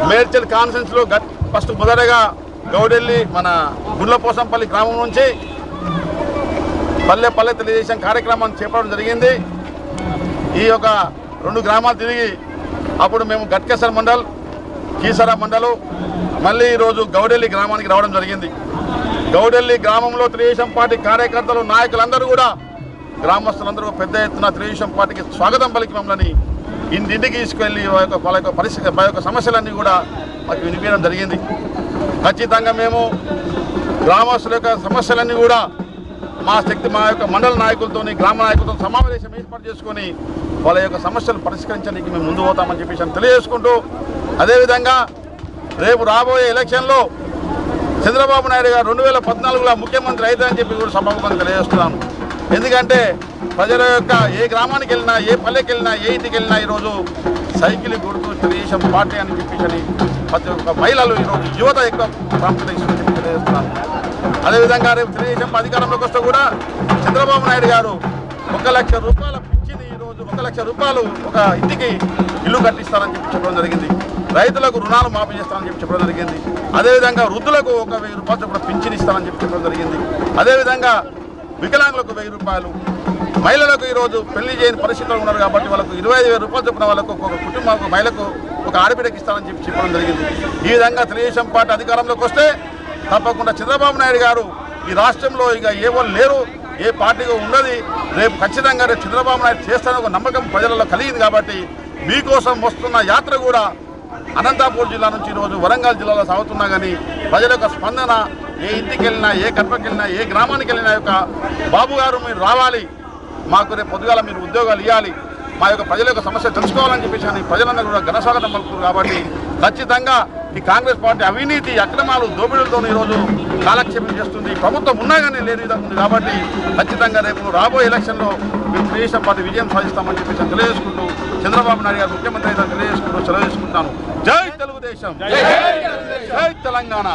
మేడ్చల్ కాన్ఫరెన్స్లో ఫస్ట్ మొదటగా గౌడెల్లి మన గుండ్లపోసంపల్లి గ్రామం నుంచి పల్లె పల్లె తెలుగుదేశం కార్యక్రమాన్ని చేపట్టడం జరిగింది. ఈ యొక్క 2 గ్రామాలు తిరిగి అప్పుడు మేము గట్కేసర్ మండల్, కీసరా మండలు, మళ్ళీ ఈరోజు గౌడెల్లి గ్రామానికి రావడం జరిగింది. గౌడెల్లి గ్రామంలో తెలుగుదేశం పార్టీ కార్యకర్తలు, నాయకులందరూ కూడా, గ్రామస్తులందరూ పెద్ద ఎత్తున తెలుగుదేశం పార్టీకి స్వాగతం పలికి మమ్మల్ని ఇంటింటికి తీసుకెళ్ళి వాళ్ళ యొక్క పరిస్థితి, వాళ్ళ యొక్క సమస్యలన్నీ కూడా మాకు వినిపించడం జరిగింది. ఖచ్చితంగా మేము గ్రామస్తుల యొక్క సమస్యలన్నీ కూడా మా యొక్క మండల నాయకులతో, గ్రామ నాయకులతో సమావేశం ఏర్పాటు చేసుకొని వాళ్ళ యొక్క సమస్యలు పరిష్కరించడానికి మేము ముందు పోతామని చెప్పేసి తెలియజేసుకుంటూ, అదేవిధంగా రేపు రాబోయే ఎలక్షన్లో చంద్రబాబు నాయుడు గారు 2014లో ముఖ్యమంత్రి అవుతారని చెప్పి కూడా సభాముఖంగా తెలియజేస్తున్నాను. ఎందుకంటే ప్రజల యొక్క ఏ గ్రామానికి వెళ్ళినా, ఏ పల్లెకి వెళ్ళినా, ఏ ఇంటికి వెళ్ళినా ఈరోజు సైకిల్ గుర్తు తెలుగుదేశం పార్టీ అని చెప్పేసి ప్రతి ఒక్క మహిళలు ఈరోజు యువత ఎక్కువ ప్రాముఖ్యత ఇస్తుందని చెప్పి తెలియజేస్తున్నాను. అదేవిధంగా రేపు తెలుగుదేశం అధికారంలోకి వస్తే కూడా చంద్రబాబు నాయుడు గారు 1 లక్ష రూపాయల పింఛను ఈరోజు 1 లక్ష రూపాయలు ఒక ఇంటికి ఇల్లు కట్టిస్తారని చెప్పి చెప్పడం జరిగింది. రైతులకు రుణాలు మాఫీ చేస్తారని చెప్పి చెప్పడం జరిగింది. అదేవిధంగా వృద్ధులకు 1000 రూపాయలు చొప్పున పింఛను ఇస్తారని చెప్పి చెప్పడం జరిగింది. అదేవిధంగా వికలాంగులకు 1000 రూపాయలు, మహిళలకు ఈరోజు పెళ్లి చేయని పరిస్థితులు ఉన్నారు కాబట్టి వాళ్ళకు 25,000 రూపాయలు చొప్పున వాళ్ళకు ఒక కుటుంబం, మహిళకు ఒక ఆడబిడ్డకి ఇస్తారని చెప్పి చెప్పడం జరిగింది. ఈ విధంగా తెలుగుదేశం పార్టీ అధికారంలోకి వస్తే తప్పకుండా చంద్రబాబు నాయుడు గారు ఈ రాష్ట్రంలో ఇక ఎవరు లేరు, ఏ పార్టీగా ఉన్నది, రేపు ఖచ్చితంగా రేపు చంద్రబాబు నాయుడు చేస్తారని ఒక నమ్మకం ప్రజలలో కలిగింది. కాబట్టి మీకోసం వస్తున్న యాత్ర కూడా అనంతపూర్ జిల్లా నుంచి ఈరోజు వరంగల్ జిల్లాలో సాగుతున్నా కానీ ప్రజల యొక్క స్పందన, ఏ ఇంటికి వెళ్ళినా, ఏ కడపకి వెళ్ళినా, ఏ గ్రామానికి వెళ్ళినా యొక్క బాబు గారు మీరు రావాలి, మాకు రేపు పొద్దుగాల మీరు ఉద్యోగాలు ఇవ్వాలి, మా యొక్క ప్రజల యొక్క సమస్య తెలుసుకోవాలని చెప్పేసి ప్రజలందరూ కూడా ఘనస్వాగతం పలుకుతారు. కాబట్టి ఖచ్చితంగా ఈ కాంగ్రెస్ పార్టీ అవినీతి, అక్రమాలు, దోపిడీలతో ఈరోజు కాలక్షేపం చేస్తుంది. ప్రభుత్వం ఉన్నా కానీ లేని విధంగా ఉంది. కాబట్టి ఖచ్చితంగా రేపు రాబోయే ఎలక్షన్లో మేము తెలుగుదేశం పార్టీ విజయం సాధిస్తామని చెప్పేసి తెలియజేసుకుంటూ, చంద్రబాబు నాయుడు గారు ముఖ్యమంత్రి అయితే తెలియజేసుకుంటూ సెలవు చేసుకుంటాను. జై తెలుగుదేశం, జై తెలంగాణ.